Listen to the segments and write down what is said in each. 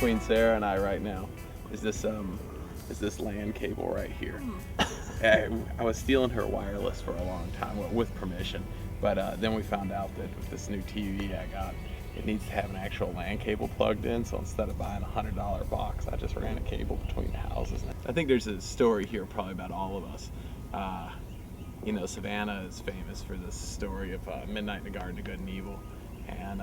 between Sarah and I right now is this LAN cable right here. I was stealing her wireless for a long time, well, with permission, but then we found out that with this new TV I got, it needs to have an actual LAN cable plugged in, so instead of buying a $100 box, I just ran a cable between the houses. I think there's a story here probably about all of us. You know, Savannah is famous for this story of Midnight in the Garden of Good and Evil, and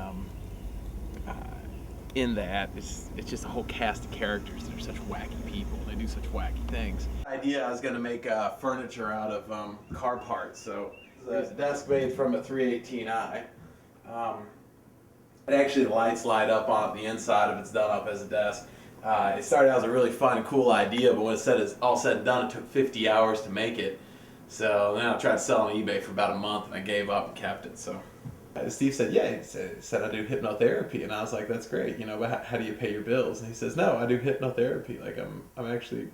in that, it's just a whole cast of characters that are such wacky people. They do such wacky things. The idea, I was going to make furniture out of car parts. So there's a desk made from a 318i. Actually, the lights light up on it. The inside of it's done up as a desk. It started out as a really fun, cool idea, but when it's all said and done, it took 50 hours to make it. So then I tried to sell on eBay for about a month, and I gave up and kept it. So Steve said, yeah, he said I do hypnotherapy, and I was like, that's great, you know, but how do you pay your bills? And he says, no, I do hypnotherapy. Like, I'm actually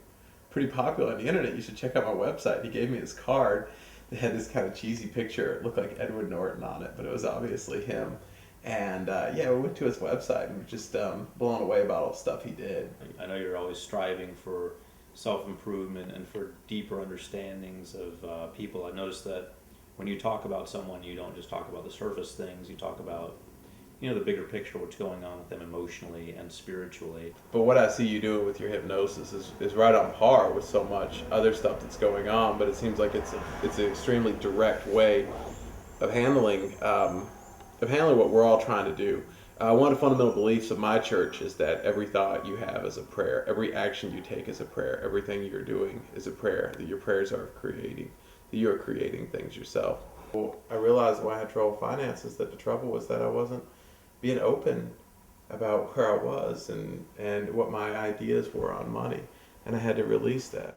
pretty popular on the internet. You should check out my website. He gave me his card. It had this kind of cheesy picture. It looked like Edward Norton on it, but it was obviously him. And yeah, we went to his website and were just blown away about all the stuff he did. I know you're always striving for self-improvement and for deeper understandings of people. I noticed that when you talk about someone, you don't just talk about the surface things. You talk about, you know, the bigger picture, what's going on with them emotionally and spiritually. But what I see you doing with your hypnosis is right on par with so much other stuff that's going on. But it seems like it's an extremely direct way of handling what we're all trying to do. One of the fundamental beliefs of my church is that every thought you have is a prayer. Every action you take is a prayer. Everything you're doing is a prayer. That your prayers are creating. That you are creating things yourself. Well, I realized when I had trouble with finances that the trouble was that I wasn't being open about where I was and what my ideas were on money. And I had to release that.